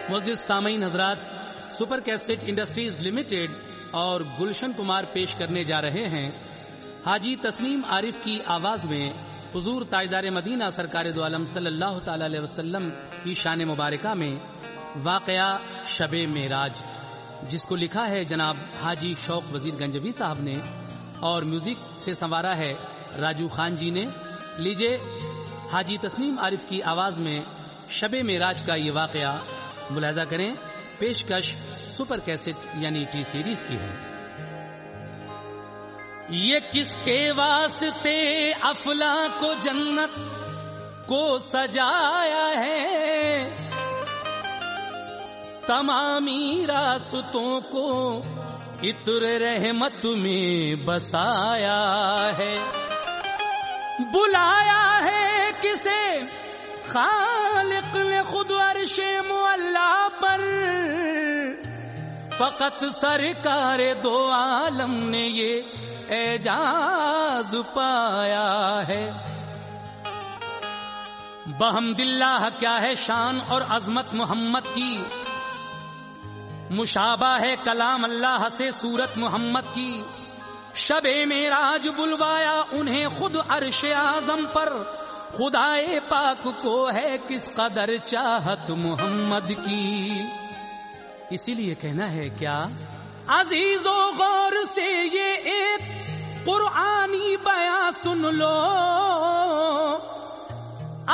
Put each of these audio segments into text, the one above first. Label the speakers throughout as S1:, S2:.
S1: معزز سامعین حضرات، سپر کیسٹ انڈسٹریز لمیٹڈ اور گلشن کمار پیش کرنے جا رہے ہیں حاجی تسنیم عارف کی آواز میں حضور تاجدار مدینہ سرکار دو عالم صلی اللہ تعالی علیہ وسلم کی شان مبارکہ میں واقعہ شب معراج، جس کو لکھا ہے جناب حاجی شوق وزیر گنجوی صاحب نے اور میوزک سے سنوارا ہے راجو خان جی نے۔ لیجئے حاجی تسنیم عارف کی آواز میں شب معراج کا یہ واقعہ ملاحظہ کریں۔ پیشکش سپر کیسٹ یعنی ٹی سیریز کی ہے۔ یہ کس کے واسطے افلاں کو جنت کو سجایا ہے، تمامی راستوں کو عطر رحمت میں بسایا ہے، بلایا ہے کسے خالق نے خود عرش معلا پر، فقط سرکار دو عالم نے یہ اعجاز پایا ہے۔ بحمد اللہ کیا ہے شان اور عظمت محمد کی، مشابہ ہے کلام اللہ سے صورت محمد کی۔ شب معراج بلوایا انہیں خود عرش اعظم پر، خدائے پاک کو ہے کس قدر چاہت محمد کی۔ اسی لیے کہنا ہے کیا عزیزو غور سے یہ ایک قرآنی بیان سن لو،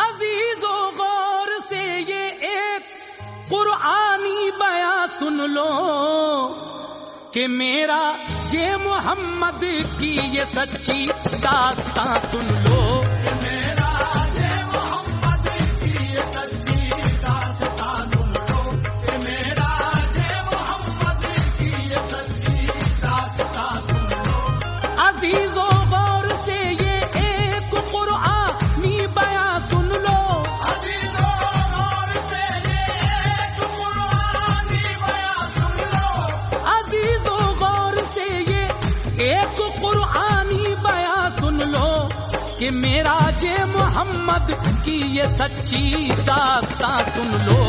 S1: عزیزو غور سے یہ ایک قرآنی بیان سن لو کہ میرا جے محمد کی یہ سچی داستان سن لو، کہ میرا جے محمد کی یہ سچی داستان سن لو۔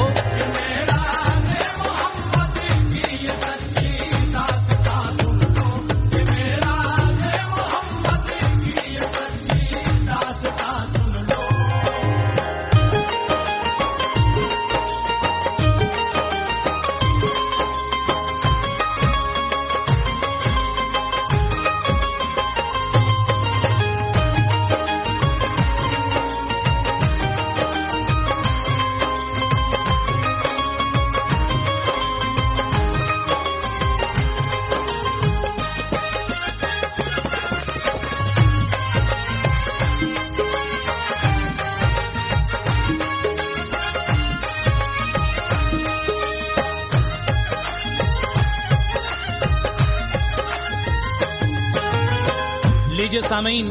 S1: لیجئے سامعین،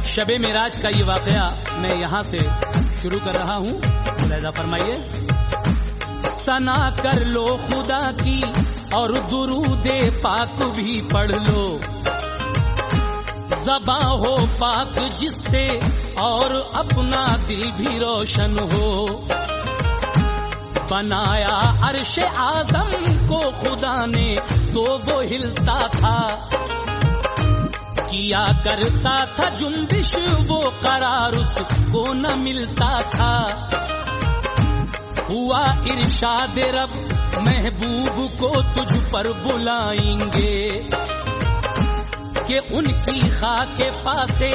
S1: شب معراج کا یہ واقعہ میں یہاں سے شروع کر رہا ہوں، ملاحظہ فرمائیے۔ ثنا کر لو خدا کی اور درود پاک بھی پڑھ لو، زباں ہو پاک جس سے اور اپنا دل بھی روشن ہو۔ بنایا عرش اعظم کو خدا نے تو وہ ہلتا تھا، کیا کرتا تھا جنبش وہ قرار اس کو نہ ملتا تھا۔ ہوا ارشاد رب محبوب کو تجھ پر بلائیں گے کہ ان کی خاک پاسے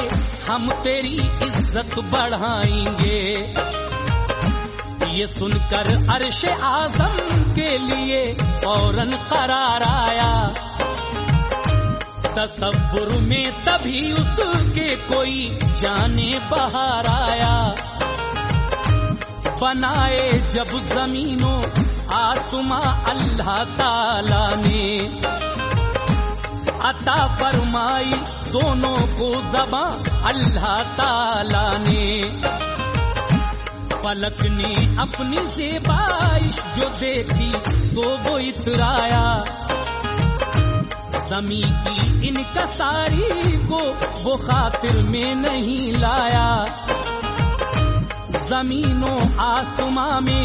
S1: ہم تیری عزت بڑھائیں گے۔ یہ سن کر عرش اعظم کے لیے فوراً قرار آیا، تصور میں تبھی اس کے کوئی جانے بہار آیا۔ بنائے جب زمین و آسماں اللہ تعالی نے، عطا فرمائی دونوں کو زباں اللہ تعالی نے۔ فلک نے اپنی زیبائش جو دیکھی تو وہ اترایا، زمین کی انکساری کو وہ خاطر میں نہیں لایا۔ زمین و آسماں میں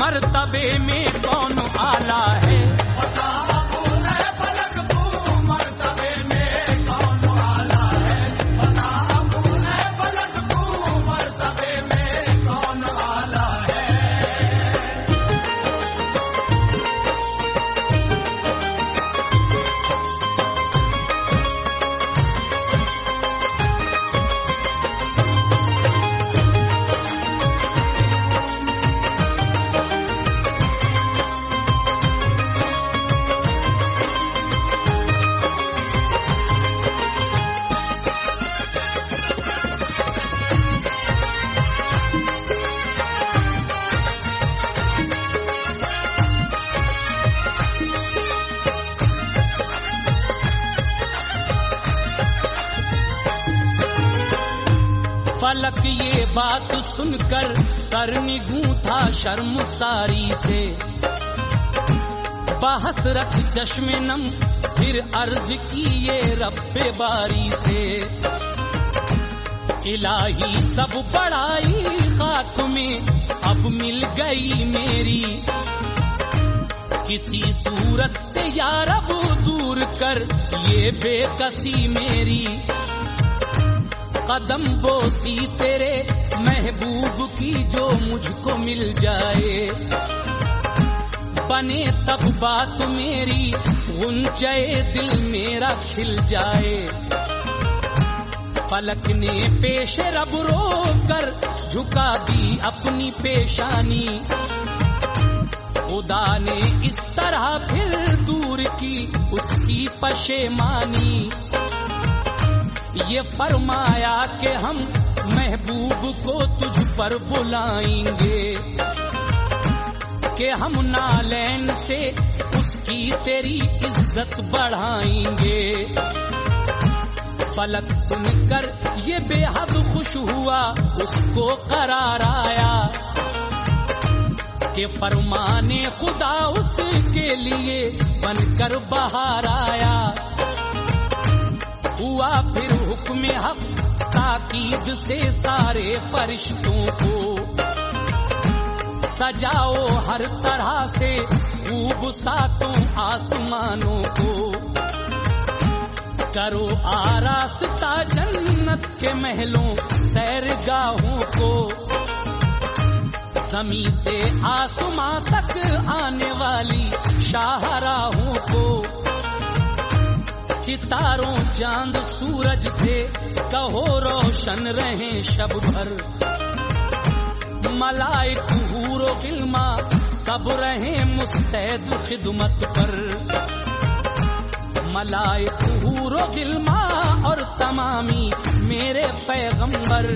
S1: مرتبے میں کون آلہ ہے؟
S2: بتا ابو فلک تو مرتبے میں کون آلہ ہے؟ بتا ابو فلک تو مرتبے میں کون آلہ ہے؟
S1: فلک یہ بات سن کر سر نگوں تھا شرمساری سے، بحسرت چشم نم پھر عرض کی یہ رب باری سے، الہی سب بڑائی خاک میں اب مل گئی میری، کسی صورت سے یا رب دور کر یہ بے کسی میری، قدم بوسی تیرے محبوب کی جو مجھ کو مل جائے، بنے تب بات میری غنچے دل میرا کھل جائے، فلک نے پیش رب رو کر جھکا دی اپنی پیشانی، خدا نے اس طرح پھر دور کی اس کی پشیمانی، یہ فرمایا کہ ہم محبوب کو تجھ پر بلائیں گے، کہ ہم نالین سے اس کی تیری عزت بڑھائیں گے، فلک سن کر یہ بے حد خوش ہوا، اس کو قرار آیا کہ فرمانے خدا اس کے لیے بن کر بہار آیا، ہوا پھر حکم حق تاکید سے سارے فرشتوں کو، سجاؤ ہر طرح سے خوب ساتوں آسمانوں کو، کرو آراستہ جنت کے محلوں سیرگاہوں کو، زمین سے آسمان تک آنے والی شاہراہوں کو، ستاروں چاند سورج سے کہو روشن رہیں شب بھر، ملائک حور و غلما سب رہیں مستعد خدمت پر، ملائک حور و غلما اور تمامی میرے پیغمبر،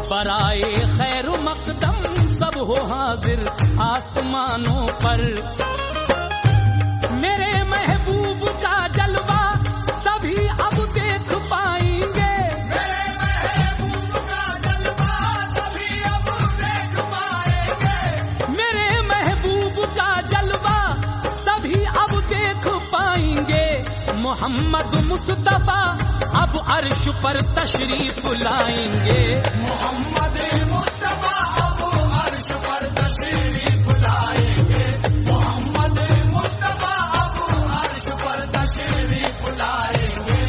S1: برائے خیر و مقدم سب ہو حاضر آسمانوں پر، میرے محبوب کا جلوہ سبھی اب دیکھ پائیں گے،
S2: میرے محبوب کا جلوہ سبھی اب دیکھ پائیں گے،
S1: میرے محبوب کا جلوہ سبھی اب دیکھ پائیں گے، محمد مصطفیٰ اب عرش پر تشریف لائیں گے،
S2: محمد مصطفیٰ اب عرش پر تشریف لائیں گے، محمد مصطفیٰ اب عرش پر تشریف لائیں گے۔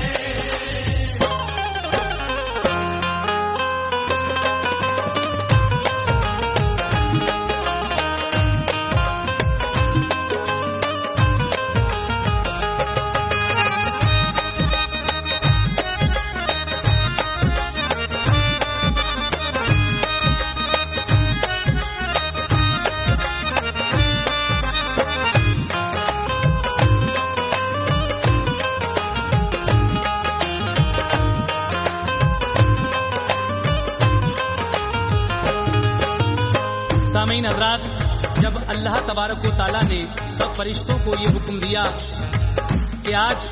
S1: سامعین حضرات، جب اللہ تبارک و تعالیٰ نے سب فرشتوں کو یہ حکم دیا کہ آج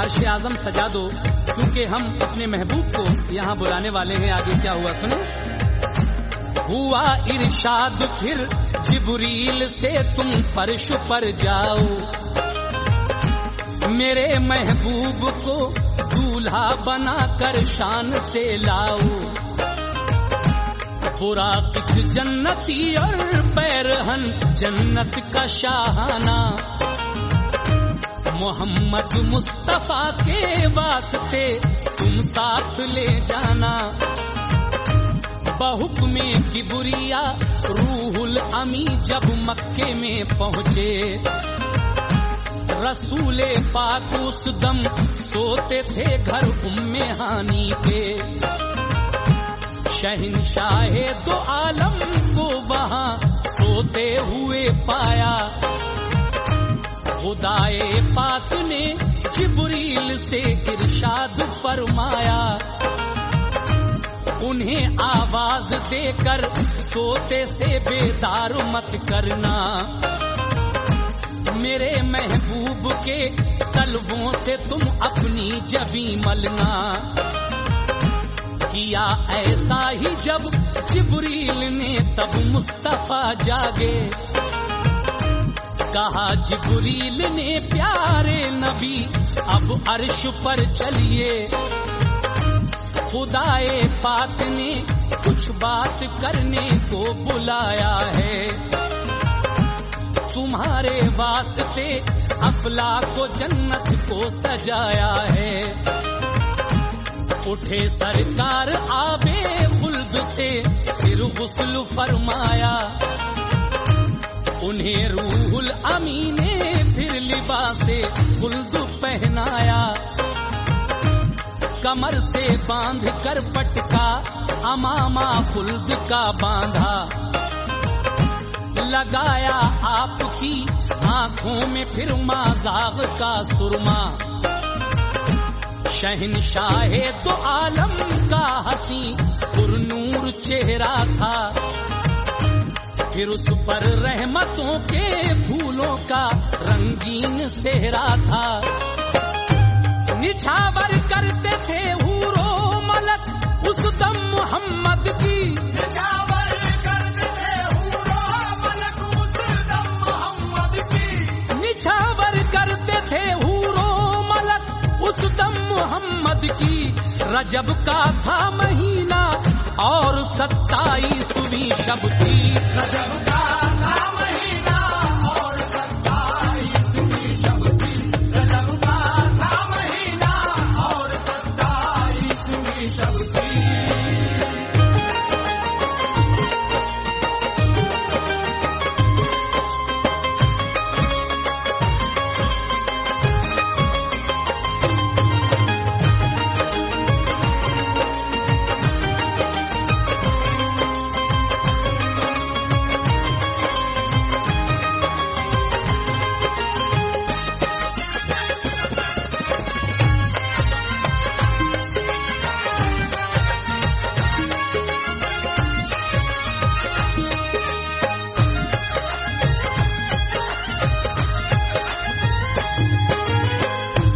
S1: عرش اعظم سجا دو کیونکہ ہم اپنے محبوب کو یہاں بلانے والے ہیں، آگے کیا ہوا سنیں، ہوا ارشاد پھر جبریل سے تم فرش پر جاؤ، میرے محبوب کو دولہا بنا کر شان سے لاؤ، براق جنتی اور پیرہن جنت کا شاہانہ، محمد مصطفیٰ کے واسطے تم ساتھ لے جانا، بحکم کبریا روح الامی جب مکے میں پہنچے، رسول پاک اس دم سوتے تھے گھر ام ہانی پہ، شہنشاہ دو عالم کو وہاں سوتے ہوئے پایا، خدائے پاک نے جبریل سے ارشاد فرمایا، انہیں آواز دے کر سوتے سے بیدار مت کرنا، میرے محبوب کے طلبوں سے تم اپنی جبیں ملنا، کیا ایسا ہی جب جبریل نے تب مصطفیٰ جاگے، کہا جبریل نے پیارے نبی اب عرش پر چلیے، خدائے پاک نے کچھ بات کرنے کو بلایا ہے، تمہارے واسطے افلاک و جنت کو سجایا ہے، اٹھے سرکار آبے خلد سے پھر غسل فرمایا، انہیں روح الامی نے پھر لباس خلد پہنایا، کمر سے باندھ کر پٹکا امامہ خلد کا باندھا، لگایا آپ کی آنکھوں میں پھر ماغاغ کا سرما، شہنشاہ دو عالم کا حسین پر نور چہرہ تھا، پھر اس پر رحمتوں کے پھولوں کا رنگین صحرا تھا، نچھاور کرتے تھے حور و ملک اس دم محمد کی،
S2: نچھاور کرتے تھے حور و ملک اس دم محمد کی،
S1: نچھاور کرتے تھے حور و ملک اس دم محمد کی، رجب کا تھا مہینہ اور 27ویں شب تھی،
S2: رجب کا تھا مہینہ اور 27ویں شب تھی، رجب کا تھا مہینہ اور 27ویں شب تھی۔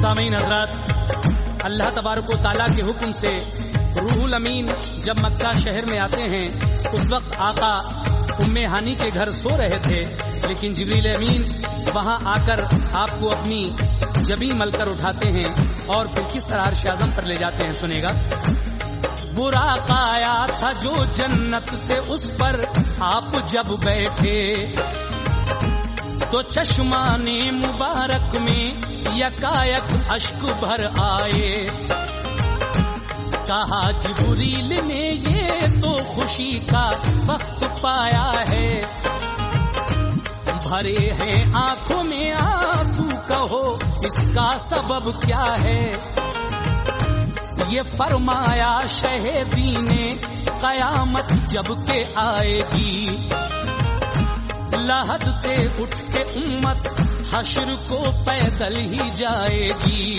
S1: سامعین حضرات، اللہ تبارک و تعالیٰ کے حکم سے روح الامین جب مکہ شہر میں آتے ہیں، اس وقت آقا ام ہانی کے گھر سو رہے تھے، لیکن جبریل امین وہاں آ کر آپ کو اپنی جبیں مل کر اٹھاتے ہیں اور پھر کس طرح عرش اعظم پر لے جاتے ہیں، سنے گا۔ براق آیا تھا جو جنت سے اس پر آپ جب بیٹھے، تو چشمان مبارک میں یکایک اشک بھر آئے، کہا جبریل نے یہ تو خوشی کا وقت پایا ہے، بھرے ہیں آنکھوں میں آنسو، کہو اس کا سبب کیا ہے، یہ فرمایا شہیدی نے قیامت جب کہ آئے گی، لحد سے اٹھ کے امت حشر کو پیدل ہی جائے گی،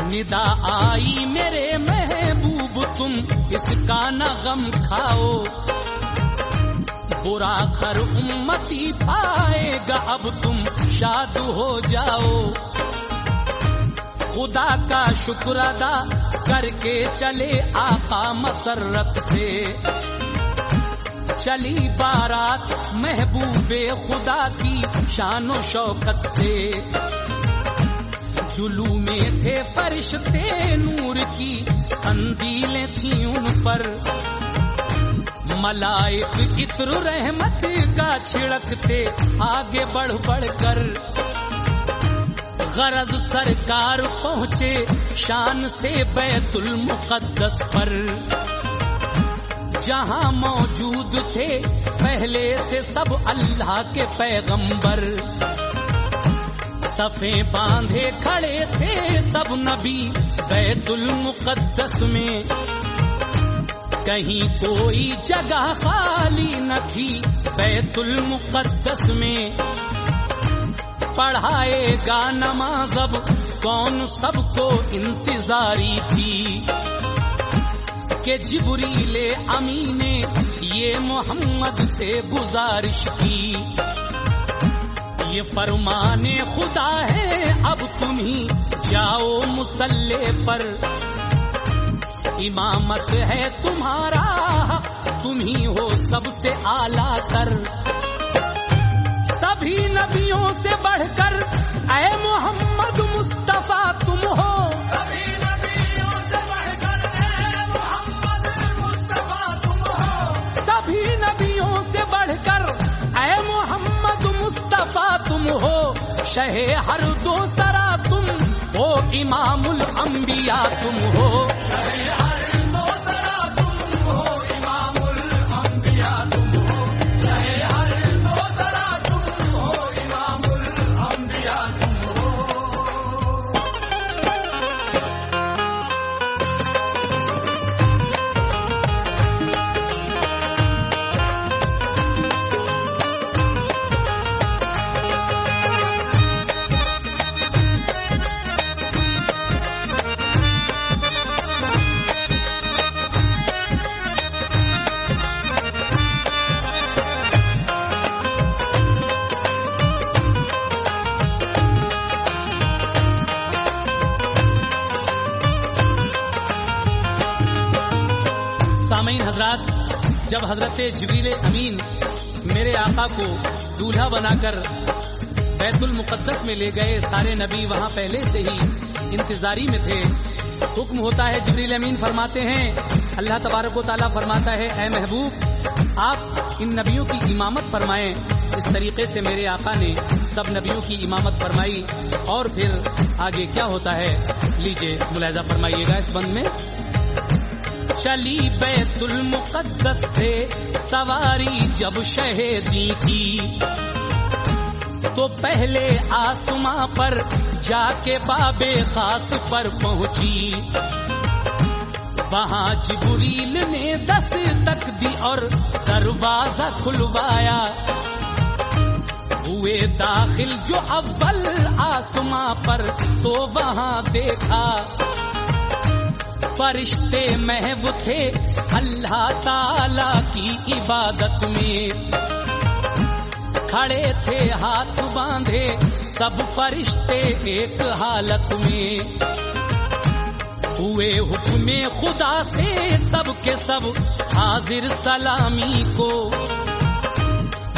S1: ندا آئی میرے محبوب تم اس کا نہ غم کھاؤ، برا خر امتی پائے گا اب تم شاد ہو جاؤ، خدا کا شکر ادا کر کے چلے آقا مسرت سے، چلی بارات محبوب خدا کی شان و شوکت سے، جلو میں تھے فرشتے نور کی قندیلیں تھیں ان پر، ملائک عطر رحمت کا چھڑکتے آگے بڑھ بڑھ کر، غرض سرکار پہنچے شان سے بیت المقدس پر، جہاں موجود تھے پہلے سے سب اللہ کے پیغمبر، صفیں باندھے کھڑے تھے سب نبی بیت المقدس میں، کہیں کوئی جگہ خالی نہ تھی بیت المقدس میں، پڑھائے گا نماز اب کون سب کو انتظاری تھی، کہ جبریل امین نے یہ محمد سے گزارش کی، یہ فرمان خدا ہے اب تم ہی جاؤ مصلی پر، امامت ہے تمہارا حق تم ہی ہو سب سے اعلیٰ تر، سبھی نبیوں سے بڑھ کر اے محمد مصطفیٰ تم ہو،
S2: سبھی نبیوں سے بڑھ کر اے محمد مصطفیٰ تم ہو،
S1: سبھی نبیوں سے بڑھ کر اے محمد مصطفیٰ تم ہو، شہ ہر دو سرا تم ہو، امام الانبیاء تم ہو،
S2: ہر دو طرح تم ہو، امام الانبیاء تم ہو، ہر دو طرح تم ہو، امام الانبیاء تم ہو۔
S1: سامعین حضرات، جب حضرت جبریل امین میرے آقا کو دولہا بنا کر بیت المقدس میں لے گئے، سارے نبی وہاں پہلے سے ہی انتظاری میں تھے، حکم ہوتا ہے جبریل امین فرماتے ہیں، اللہ تبارک و تعالیٰ فرماتا ہے اے محبوب آپ ان نبیوں کی امامت فرمائیں، اس طریقے سے میرے آقا نے سب نبیوں کی امامت فرمائی، اور پھر آگے کیا ہوتا ہے لیجئے ملاحظہ فرمائیے گا اس بند میں، چلی بیت المقدس سے سواری جب شہیدی کی، تو پہلے آسماں پر جا کے باب خاص پر پہنچی، وہاں جبریل نے دستک دی اور دروازہ کھلوایا، ہوئے داخل جو اول آسماں پر تو وہاں دیکھا فرشتے محو تھے اللہ تعالی کی عبادت میں، کھڑے تھے ہاتھ باندھے سب فرشتے ایک حالت میں، ہوئے حکم خدا سے سب کے سب حاضر سلامی کو،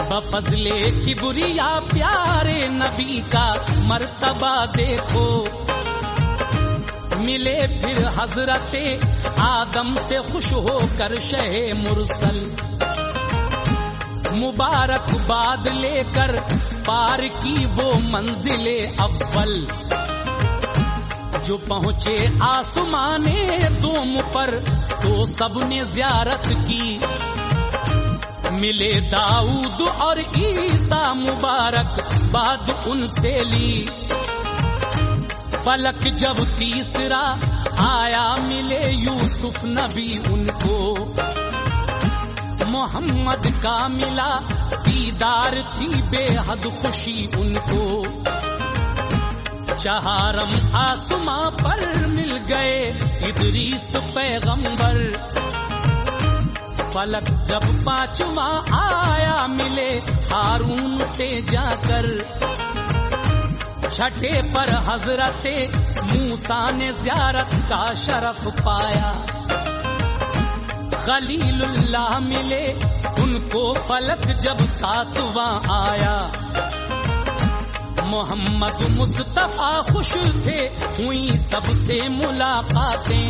S1: بفضل کبریا پیارے نبی کا مرتبہ دیکھو، ملے پھر حضرت آدم سے خوش ہو کر شہ مرسل، مبارک باد لے کر پار کی وہ منزل اول، جو پہنچے آسمان دوم پر تو سب نے زیارت کی، ملے داؤد اور عیسیٰ مبارک بعد ان سے لی، فلک جب تیسرا آیا ملے یوسف نبی ان کو، محمد کا ملا دیدار تھی بے حد خوشی ان کو، چہارم آسماں پر مل گئے ادریس پیغمبر، فلک جب پانچواں آیا ملے ہارون سے جا کر، چھٹے پر حضرت موسیٰ نے زیارت کا شرف پایا، خلیل اللہ ملے ان کو فلک جب ساتواں آیا، محمد مصطفیٰ خوش تھے ہوئی سب سے ملاقاتیں،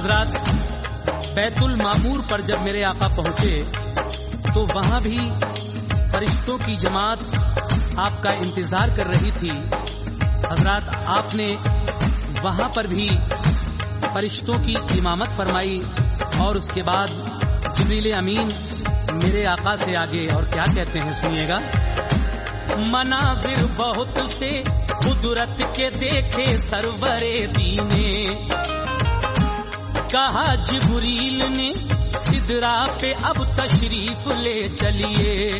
S1: حضرات، بیت المعمور پر جب میرے آقا پہنچے تو وہاں بھی فرشتوں کی جماعت آپ کا انتظار کر رہی تھی۔ حضرات، آپ نے وہاں پر بھی فرشتوں کی امامت فرمائی اور اس کے بعد جبریل امین میرے آقا سے آگے اور کیا کہتے ہیں، سنیے گا۔ مناظر بہت سے قدرت کے دیکھے سرور دینے، کہا جبریل نے سدرا پہ اب تشریف لے چلیے۔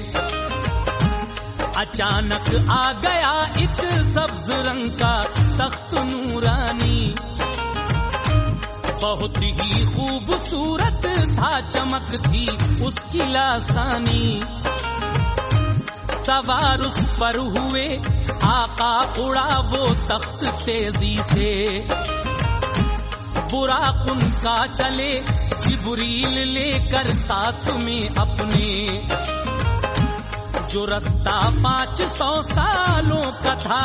S1: اچانک آ گیا ایک سبز رنگ کا تخت نورانی، بہت ہی خوبصورت تھا، چمک تھی اس کی لاسانی۔ سوار اس پر ہوئے آقا، اڑا وہ تخت تیزی سے، براق ان کا چلے جبریل لے کر ساتھ میں اپنے۔ جو رستہ 500 سالوں کا تھا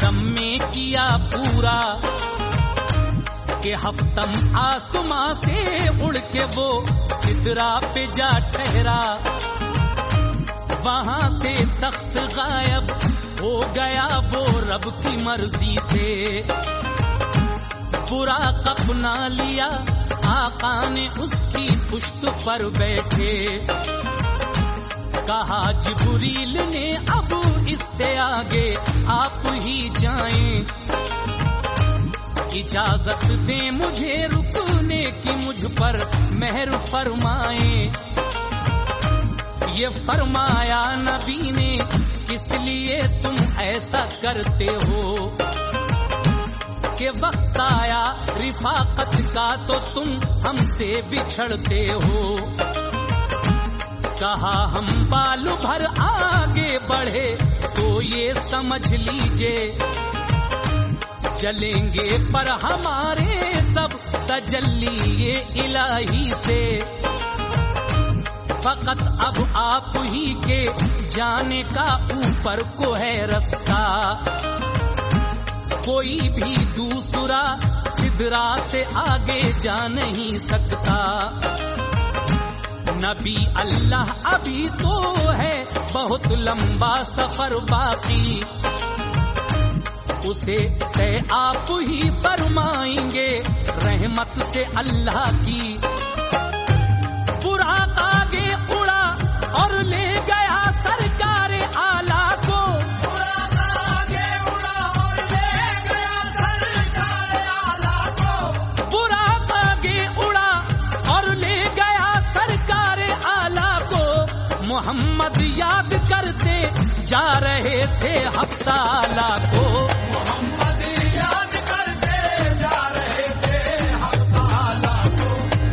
S1: دم میں کیا پورا، کہ ہفتم آسماں سے اڑ کے وہ سدرا پہ جا ٹھہرا۔ وہاں سے تخت غائب ہو گیا وہ رب کی مرضی سے، براق اپنا لیا آقا نے اس کی پشت پر بیٹھے۔ کہا جبریل نے اب اس سے آگے آپ ہی جائیں، اجازت دیں مجھے رکنے کی، مجھ پر مہر فرمائیں۔ یہ فرمایا نبی نے، کس لیے تم ایسا کرتے ہو، کہ وقت آیا رفاقت کا تو تم ہم سے بچھڑتے ہو۔ کہا ہم بال بھر آگے بڑھے تو یہ سمجھ لیجئے، چلیں گے پر ہمارے سب تجلی الہی سے۔ فقط اب آپ ہی کے جانے کا اوپر کو ہے رستہ، کوئی بھی دوسرا سدرا سے آگے جا نہیں سکتا۔ نبی اللہ ابھی تو ہے بہت لمبا سفر باقی، اسے طے آپ ہی فرمائیں گے رحمت سے اللہ کی۔ براق آگے اڑا اور لے گیا سرکار اعلیٰ کو،
S2: براق آگے اڑا اور لے گیا سرکار اعلیٰ کو،
S1: براق آگے اڑا اور لے گیا سرکار اعلیٰ کو۔ محمد یاد کرتے جا رہے تھے حق تعالیٰ کو،
S2: محمد یاد کرتے جا رہے تھے حق تعالیٰ کو،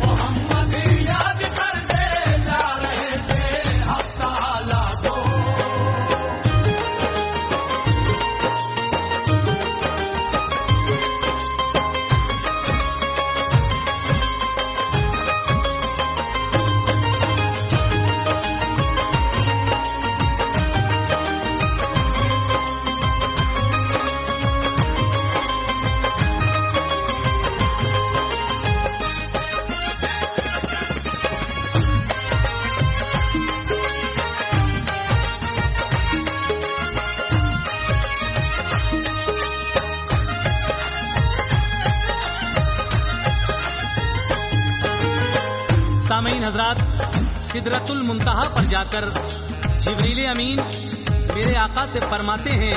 S2: محمد یاد کرتے جا رہے تھے حق تعالیٰ کو۔
S1: سامعین حضرات، سدرۃ المنتہا پر جا کر جبریل امین میرے آقا سے فرماتے ہیں،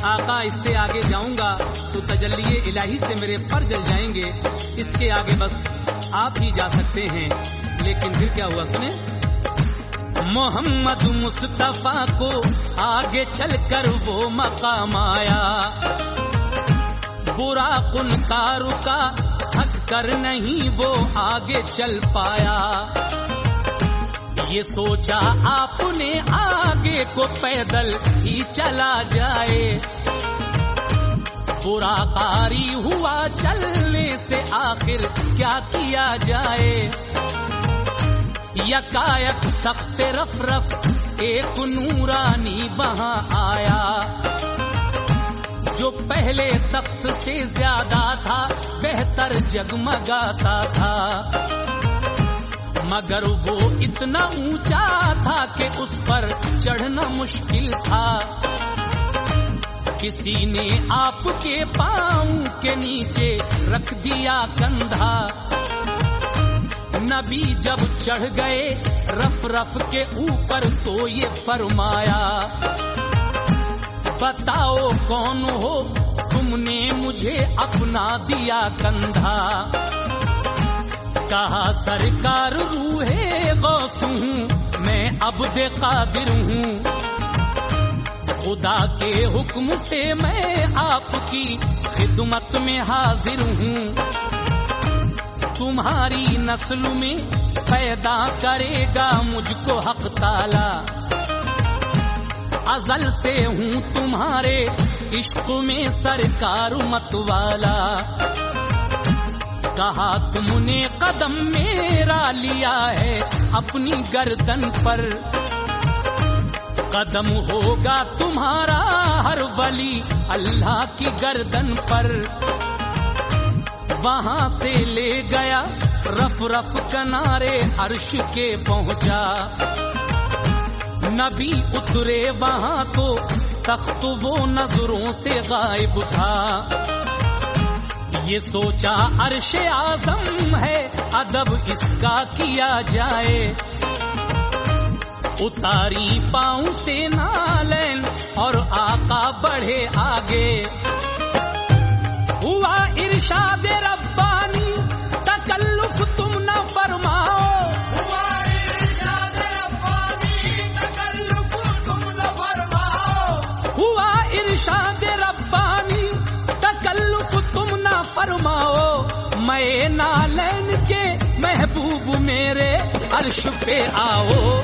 S1: آقا اس سے آگے جاؤں گا تو تجلی الہی سے میرے پر جل جائیں گے، اس کے آگے بس آپ ہی جا سکتے ہیں۔ لیکن پھر کیا ہوا سنیں۔ محمد مصطفیٰ کو آگے چل کر وہ مقام آیا، براق ان کا رکا تھک کر نہیں وہ آگے چل پایا۔ یہ سوچا آپ نے آگے کو پیدل ہی چلا جائے، براق قاری ہوا چلنے سے آخر کیا کیا جائے۔ یکایک تخت رف رف ایک نورانی وہاں آیا، جو پہلے تخت سے زیادہ تھا بہتر جگمگاتا تھا، مگر وہ اتنا اونچا تھا کہ اس پر چڑھنا مشکل تھا۔ کسی نے آپ کے پاؤں کے نیچے رکھ دیا کندھا، نبی جب چڑھ گئے رف رف کے اوپر تو یہ فرمایا، بتاؤ کون ہو تم نے مجھے اپنا دیا کندھا؟ کہا سرکار روح غوث ہوں میں عبد قادر ہوں، خدا کے حکم سے میں آپ کی خدمت میں حاضر ہوں، تمہاری نسل میں پیدا کرے گا مجھ کو حق تعالی، ازل سے ہوں تمہارے عشق میں سرکار مت والا۔ کہا تم نے قدم میرا لیا ہے اپنی گردن پر، قدم ہوگا تمہارا ہر ولی اللہ کی گردن پر۔ وہاں سے لے گیا رف رف کنارے عرش کے پہنچا، نبی اترے وہاں تو تخت وہ نظروں سے غائب تھا، یہ سوچا عرش اعظم ہے ادب اس کا کیا جائے، اتاری پاؤں سے نالین اور آقا بڑھے آگے، ہوا ارشاد ربانی تکلف تم نہ فرماؤ،
S2: ہوا ارشاد ربانی تکلف تم نہ فرماؤ،
S1: ہوا ارشاد ربانی تکلف تم نہ فرماؤ، میں نالین کے محبوب میرے عرش پہ آؤ،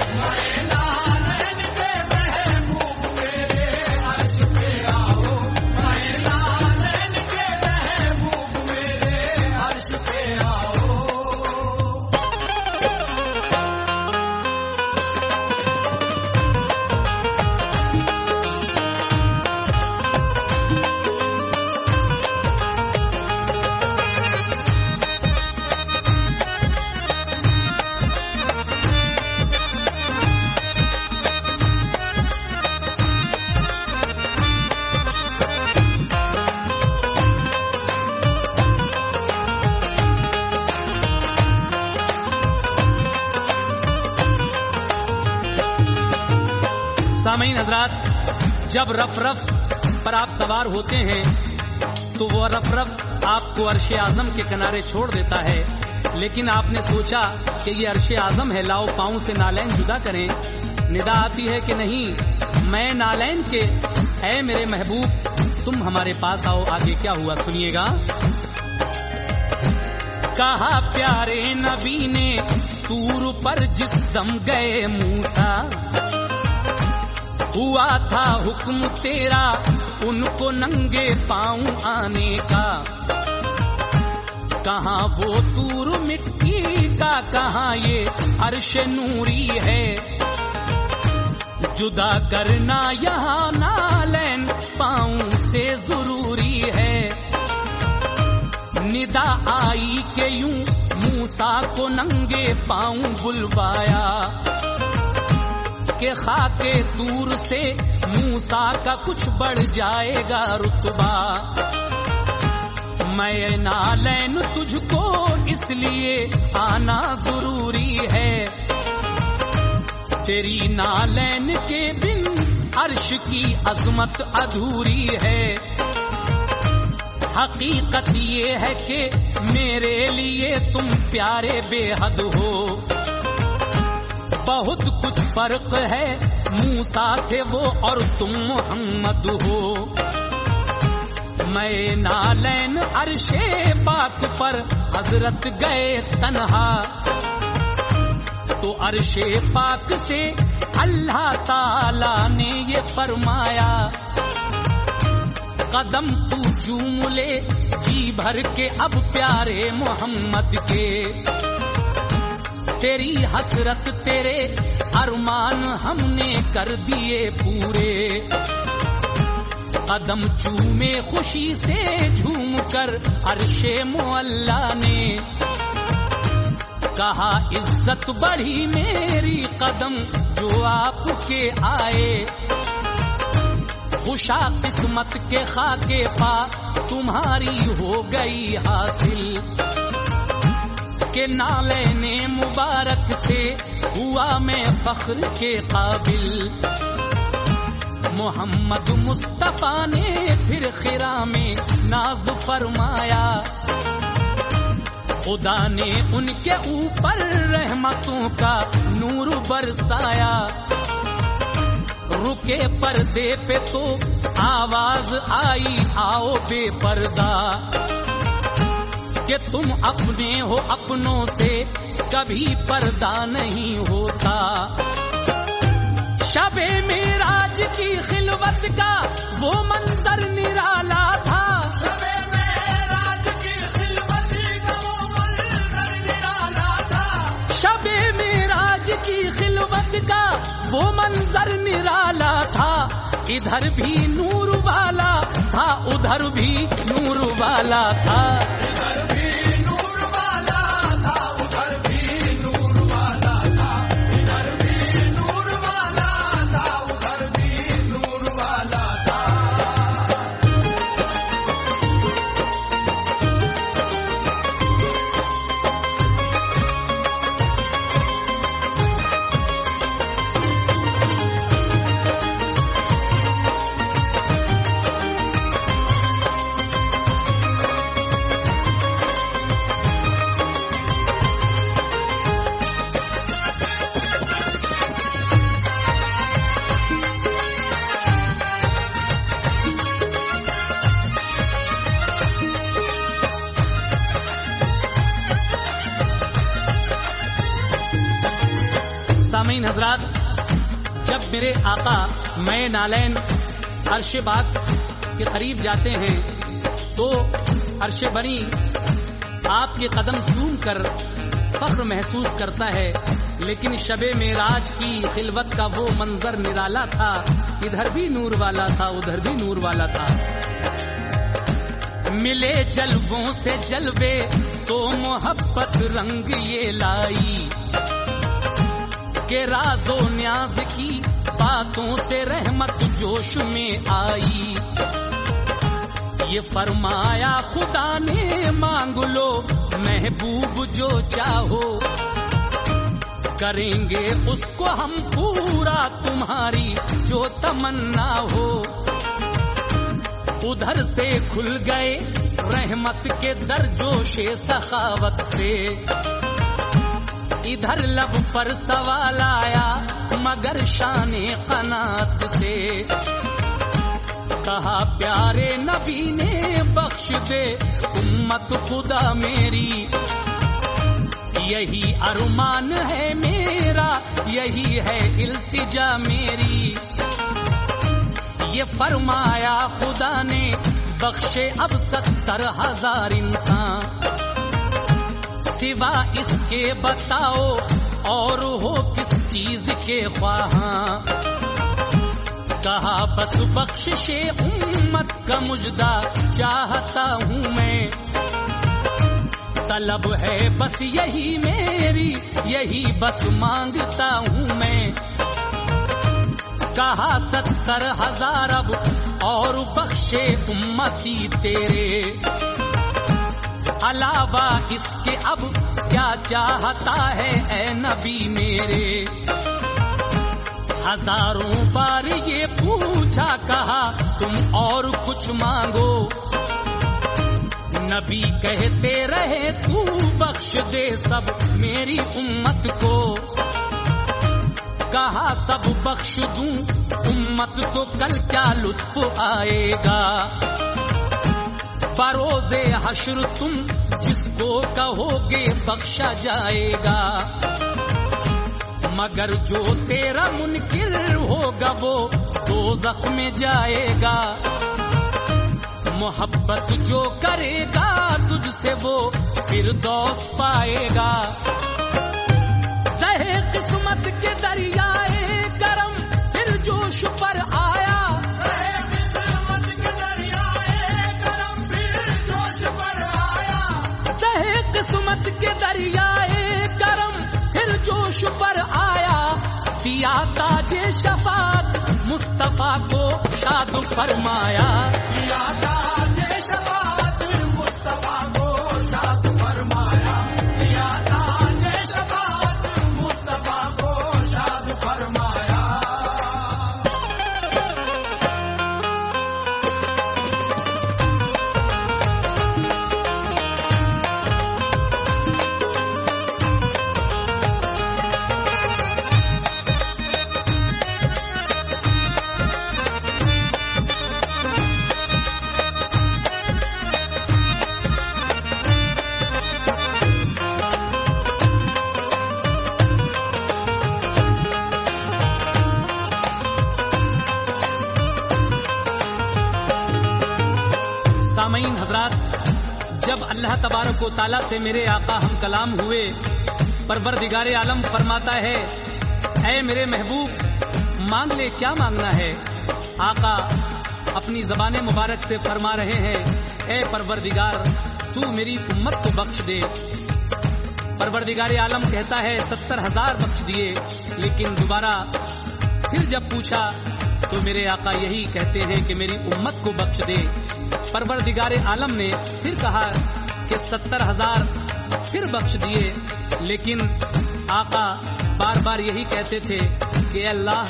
S1: سامعین حضرات، جب رف رف پر آپ سوار ہوتے ہیں تو وہ رف رف آپ کو عرش اعظم کے کنارے چھوڑ دیتا ہے، لیکن آپ نے سوچا کہ یہ عرش اعظم ہے، لاؤ پاؤں سے نالین جدا کریں، ندا آتی ہے کہ نہیں میں نالین کے، اے میرے محبوب تم ہمارے پاس آؤ۔ آگے کیا ہوا سنیے گا۔ کہا پیارے نبی نے طور پر جس دم گئے موسیٰ، ہوا تھا حکم تیرا ان کو ننگے پاؤں آنے کا، کہاں وہ طور مٹی کا کہاں یہ عرش نوری ہے، جدا کرنا یہاں نالین پاؤں سے ضروری ہے، ندا آئی کہ یوں موسیٰ کو ننگے پاؤں بلوایا، کہ خاک طور سے موسیٰ کا کچھ بڑھ جائے گا رتبہ، میں نالین تجھ کو اس لیے آنا ضروری ہے، تیری نالین کے بن عرش کی عظمت ادھوری ہے، حقیقت یہ ہے کہ میرے لیے تم پیارے بے حد ہو، بہت کچھ فرق ہے موسیٰ تھے وہ اور تم محمد ہو، میں نالین عرش پاک پر حضرت گئے تنہا، تو عرش پاک سے اللہ تعالی نے یہ فرمایا، قدم تو چوم لے جی بھر کے اب پیارے محمد کے، تیری حسرت تیرے ارمان ہم نے کر دیے پورے، قدم چومے خوشی سے جھوم کر عرش معلا نے، کہا عزت بڑھی میری قدم جو آپ کے آئے، خوشا قسمت کے خاکے پا تمہاری ہو گئی حاصل، کہ نالین مبارک سے ہوا میں فخر کے قابل، محمد مصطفیٰ نے پھر خرا میں ناز فرمایا، خدا نے ان کے اوپر رحمتوں کا نور برسایا، رکے پردے پہ تو آواز آئی آؤ بے پردہ، کہ تم اپنے ہو اپنوں سے کبھی پردہ نہیں ہوتا، شب معراج کی خلوت کا وہ منظر نرالا تھا،
S2: شب معراج کی خلوت کا وہ منظر نرالا تھا،
S1: شب معراج کی خلوت کا وہ منظر نرالا تھا، ادھر بھی نور والا تھا ادھر بھی نور والا تھا،
S2: ادھر بھی نور والا تھا ادھر بھی نور والا تھا، ادھر بھی نور والا تھا ادھر بھی نور والا تھا۔
S1: سامعین حضرات، جب میرے آقا میں نالین عرش باغ کے قریب جاتے ہیں تو عرش بری آپ کے قدم چوم کر فخر محسوس کرتا ہے، لیکن شب معراج کی خلوت کا وہ منظر نرالا تھا، ادھر بھی نور والا تھا ادھر بھی نور والا تھا، ملے جلووں سے جلوے تو محبت رنگ یہ لائی، کہ راز و نیاز کی باتوں سے رحمت جوش میں آئی، یہ فرمایا خدا نے مانگ لو محبوب جو چاہو، کریں گے اس کو ہم پورا تمہاری جو تمنا ہو، ادھر سے کھل گئے رحمت کے در جوش سخاوت سے، ادھر لب پر سوال آیا مگر شان قناعت سے، کہا پیارے نبی نے بخش دے امت خدا میری، یہی ارمان ہے میرا یہی ہے التجا میری، یہ فرمایا خدا نے بخشے اب 70,000 انسان، سوا اس کے بتاؤ اور ہو کس چیز کے خواہاں، کہا بس بخشش امت کا مجدہ چاہتا ہوں میں، طلب ہے بس یہی میری یہی بس مانگتا ہوں میں، کہا 70,000 اب اور بخشے امتی تیرے، علاوہ اس کے اب کیا چاہتا ہے اے نبی میرے، ہزاروں بار یہ پوچھا کہا تم اور کچھ مانگو، نبی کہتے رہے تو بخش دے سب میری امت کو، کہا سب بخش دوں امت کو کل کیا لطف آئے گا، بروز حشر تم جس کو کہو گے بخشا جائے گا، مگر جو تیرا منکر ہوگا وہ دوزخ میں جائے گا، محبت جو کرے گا تجھ سے وہ فردوس پائے گا، زہ قسمت کے دریائے کرم پھر جوش پر آیا،
S2: قسمت
S1: عرش پر آیا دیا تاج شفاعت مصطفیٰ کو شاد فرمایا
S2: دیا تاج شفاعت مصطفیٰ کو شاد فرمایا دیا تاج شفاعت مصطفیٰ کو شاد فرمایا
S1: سامعین حضرات، جب اللہ تبارک و تعالیٰ سے میرے آقا ہم کلام ہوئے، پروردگار عالم فرماتا ہے اے میرے محبوب مانگ لے کیا مانگنا ہے۔ آقا اپنی زبان مبارک سے فرما رہے ہیں اے پروردگار تو میری امت کو بخش دے۔ پروردگار عالم کہتا ہے 70,000 بخش دیے، لیکن دوبارہ پھر جب پوچھا تو میرے آقا یہی کہتے ہیں کہ میری امت کو بخش دے۔ پروردگار عالم نے پھر کہا کہ 70,000 پھر بخش دیے، لیکن آقا بار بار یہی کہتے تھے کہ اے اللہ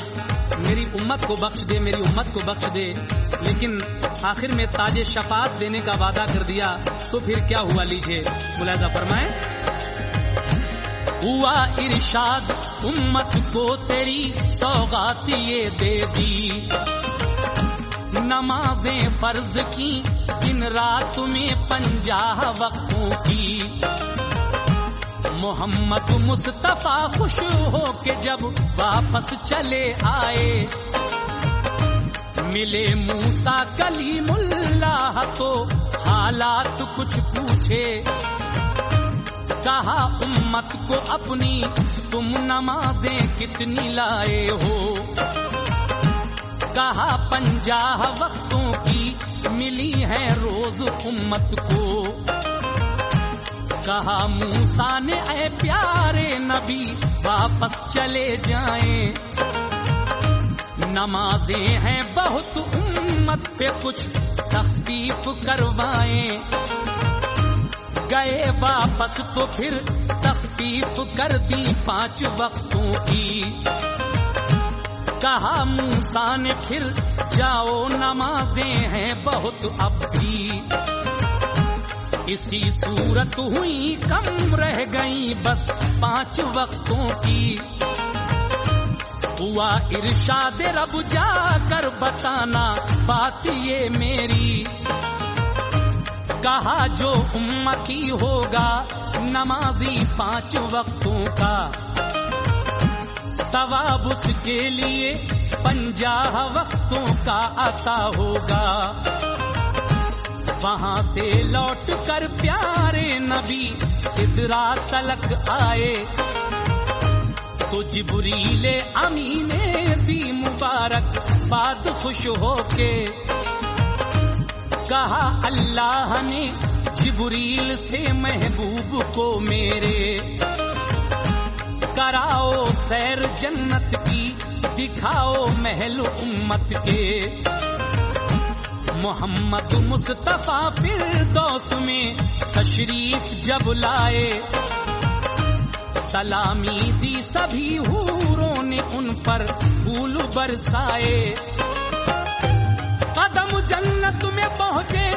S1: میری امت کو بخش دے، میری امت کو بخش دے، لیکن آخر میں تاج شفاعت دینے کا وعدہ کر دیا تو پھر کیا ہوا، لیجیے ملاحظہ فرمائیں۔ ہوا ارشاد امت کو تیری سوغات یہ دے دی، نمازیں فرض کی دن رات میں 50 وقتوں کی، محمد مصطفیٰ خوش ہو کے جب واپس چلے آئے، ملے موسیٰ کلیم اللہ تو حالات کچھ پوچھے، کہا امت کو اپنی تم نمازیں کتنی لائے ہو، کہا 50 وقتوں کی ملی ہے روز امت کو، کہا موسیٰ نے اے پیارے نبی واپس چلے جائیں، نمازیں ہیں بہت امت پہ کچھ تخفیف کروائیں، گئے واپس تو پھر تخفیف کر دی 5 وقتوں کی، کہا موسیٰ نے پھر جاؤ نمازیں ہیں بہت اب بھی، اسی صورت ہوئی کم رہ گئی بس 5 وقتوں کی، ہوا ارشاد رب جا کر بتانا بات یہ میری، کہا جو امتی ہوگا نمازی 5 وقتوں کا، ثواب اس کے لیے 50 وقتوں کا عطا ہوگا، وہاں سے لوٹ کر پیارے نبی سدرات تلک آئے، تو جبریل امین نے دی مبارک بات خوش ہو کے، کہا اللہ نے جبریل سے محبوب کو میرے، کراؤ سیر جنت کی دکھاؤ محل امت کے، محمد مصطفیٰ فردوس میں تشریف جب لائے، سلامی دی سبھی حوروں نے ان پر پھول برسائے، قدم جنت میں پہنچے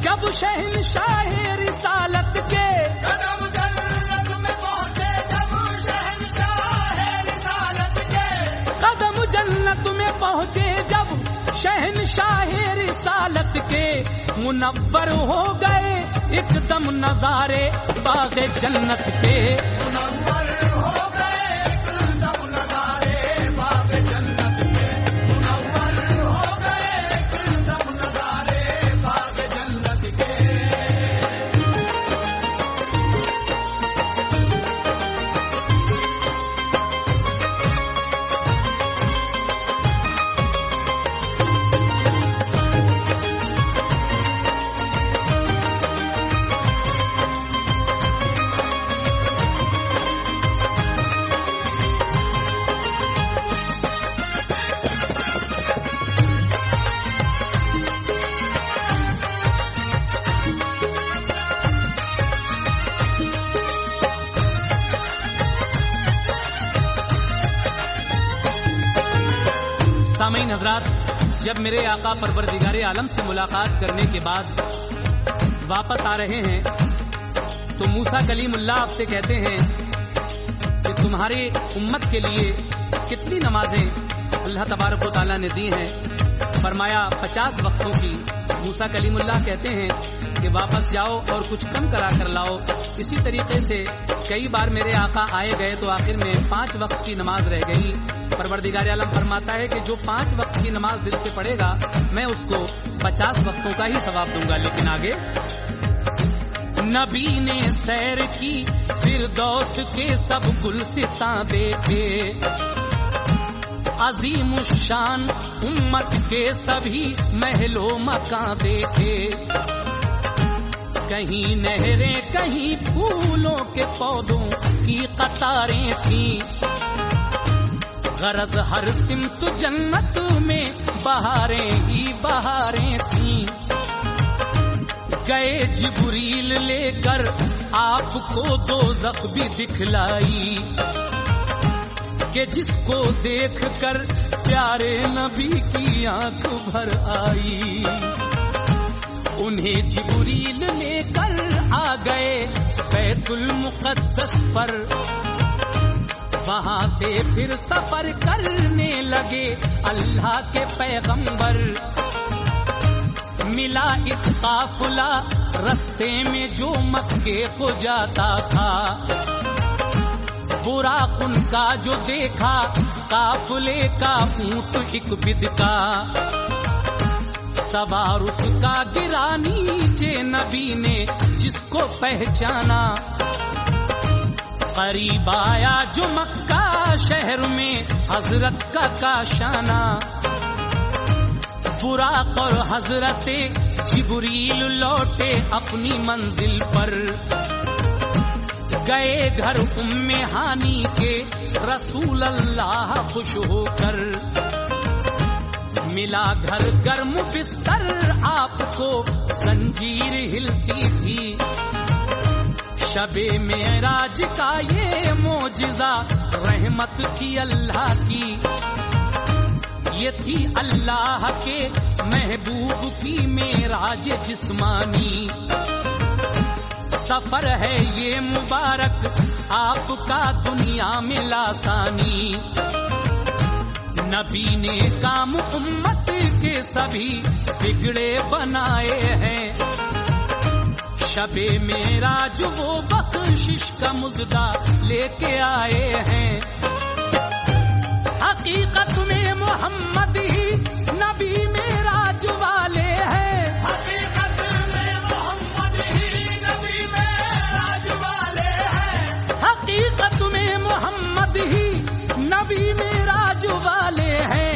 S1: جب شہنشاہ رسالت کے،
S2: قدم جنت میں پہنچے جب شہنشاہ رسالت کے،
S1: قدم جنت میں پہنچے جب شہنشاہ رسالت کے، منور ہو گئے ایک دم نظارے باغ جنت کے،
S2: منور ہو گئے ایک دم نظارے باغ جنت کے، منور ہو گئے ایک دم نظارے باغ جنت کے۔
S1: سامعین حضرات، جب میرے آقا پروردگار عالم سے ملاقات کرنے کے بعد واپس آ رہے ہیں تو موسیٰ کلیم اللہ آپ سے کہتے ہیں کہ تمہاری امت کے لیے کتنی نمازیں اللہ تبارک و تعالیٰ نے دی ہیں؟ فرمایا 50 وقتوں کی۔ موسیٰ کلیم اللہ کہتے ہیں کہ واپس جاؤ اور کچھ کم کرا کر لاؤ۔ اسی طریقے سے کئی بار میرے آقا آئے گئے تو آخر میں 5 وقت کی نماز رہ گئی۔ پروردگار عالم فرماتا ہے کہ جو 5 وقت کی نماز دل سے پڑھے گا میں اس کو 50 وقتوں کا ہی ثواب دوں گا۔ لیکن آگے نبی نے سیر کی فردوس کے سب گلستاں دیکھے، عظیم الشان امت کے سبھی محل و مکان دیکھے، کہیں نہریں کہیں پھولوں کے پودوں کی قطاریں تھیں، غرض ہر سمت جنت میں بہاریں ہی بہاریں تھیں۔ گئے جبریل لے کر آپ کو دوزخ بھی دکھلائی کہ جس کو دیکھ کر پیارے نبی کی آنکھ بھر آئی۔ انہیں جبریل لے کر آ گئے بیت المقدس پر، وہاں سے پھر سفر کرنے لگے اللہ کے پیغمبر۔ ملا ایک قافلہ رستے میں جو مکے کو جاتا تھا، براق ان کا جو دیکھا قافلے کا اونٹ ایک بد کا، سوار اس کا گرا نیچے نبی نے جس کو پہچانا، قریب آیا جو مکہ شہر میں حضرت کا کاشانہ، براق اور حضرت جبریل لوٹے اپنی منزل پر، گئے گھر ام ہانی کے رسول اللہ خوش ہو کر، ملا گھر گرم بستر آپ کو زنجیر ہلتی تھی، شب معراج کا یہ معجزہ رحمت تھی اللہ کی، یہ تھی اللہ کے محبوب کی معراج جسمانی، سفر ہے یہ مبارک آپ کا دنیا میں لاسانی، نبی نے کام امت کے سبھی بگڑے بنائے ہیں، شب معراج وہ بخشش کا مزدہ لے کے آئے ہیں، حقیقت میں محمد ہی نبی معراج والے ہیں،
S2: حقیقت میں محمد ہی نبی معراج والے ہیں،
S1: حقیقت میں محمد ہی نبی معراج والے ہیں،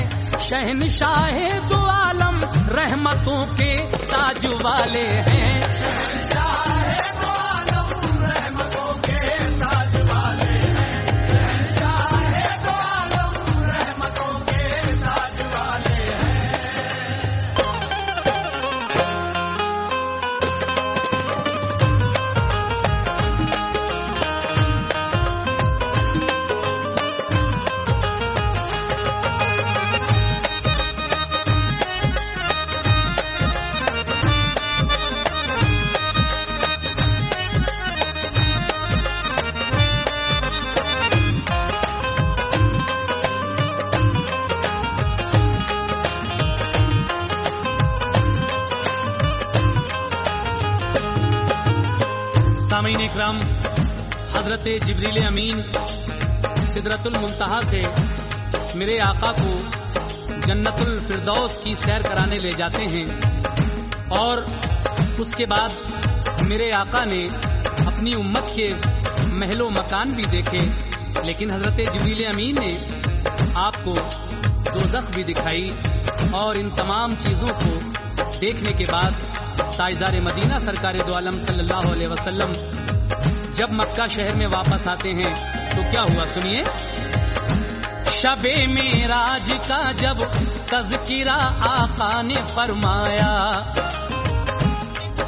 S1: شہنشاہ دو عالم رحمتوں کے تاج والے ہیں،
S2: شہنشاہ دو عالم رحمتوں کے تاج والے ہیں، شہنشاہ دو عالم رحمتوں کے تاج والے ہیں۔
S1: سامعین اکرام، حضرت جبریل امین سدرۃ المنتہا سے میرے آقا کو جنت الفردوس کی سیر کرانے لے جاتے ہیں، اور اس کے بعد میرے آقا نے اپنی امت کے محل و مکان بھی دیکھے، لیکن حضرت جبریل امین نے آپ کو دوزخ بھی دکھائی، اور ان تمام چیزوں کو دیکھنے کے بعد تاجدار مدینہ سرکار دو عالم صلی اللہ علیہ وسلم جب مکہ شہر میں واپس آتے ہیں تو کیا ہوا سنیے۔ شب معراج کا جب تذکرہ آقا نے فرمایا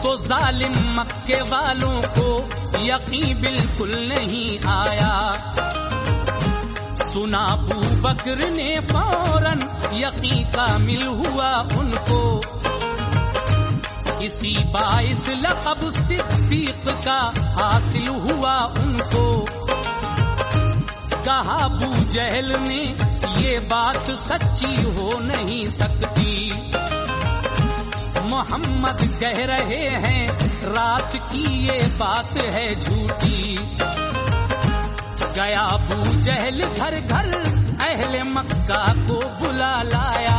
S1: تو ظالم مکے والوں کو یقین بالکل نہیں آیا، سنا ابو بکر نے فوراً یقین کامل ہوا ان کو، اسی باعث لقب صدیق کا حاصل ہوا ان کو۔ کہا ابو جہل نے یہ بات سچی ہو نہیں سکتی، محمد کہہ رہے ہیں رات کی یہ بات ہے جھوٹی۔ گیا ابو جہل گھر گھر اہل مکہ کو بلا لایا،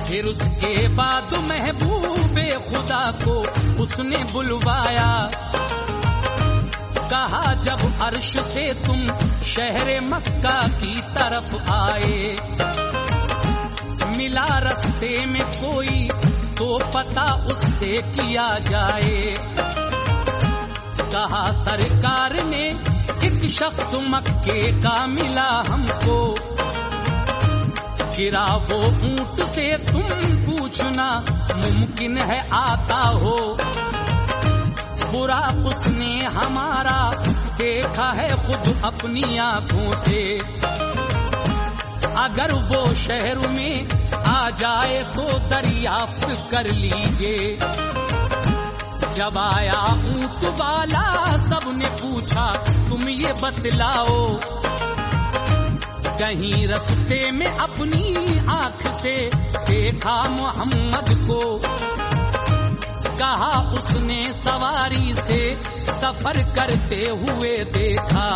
S1: پھر اس کے بعد محبوب خدا کو اس نے بلوایا۔ کہا جب عرش سے تم شہر مکہ کی طرف آئے، ملا رستے میں کوئی تو پتہ اس سے کیا جائے۔ کہا سرکار نے ایک شخص مکے کا ملا ہم کو، گرا وہ اونٹ سے تم پوچھنا ممکن ہے آتا ہو، برا اس نے ہمارا دیکھا ہے خود اپنی آنکھوں سے، اگر وہ شہر میں آ جائے تو دریافت کر لیجئے۔ جب آیا اونٹ والا سب نے پوچھا تم یہ بتلاؤ، کہیں رستے میں اپنی آنکھ سے دیکھا محمد کو، کہا اس نے سواری سے سفر کرتے ہوئے دیکھا،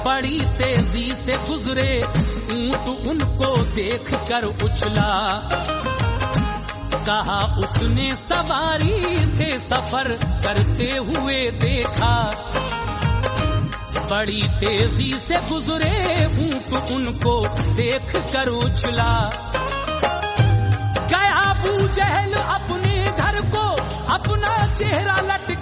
S1: بڑی تیزی سے گزرے اونٹ ان کو دیکھ کر اچھلا، کہا اس نے سواری سے سفر کرتے ہوئے دیکھا، بڑی تیزی سے گزرے اونٹ ان کو دیکھ کر اچھلا۔ گیا ابو جہل اپنے گھر کو اپنا چہرہ لٹکا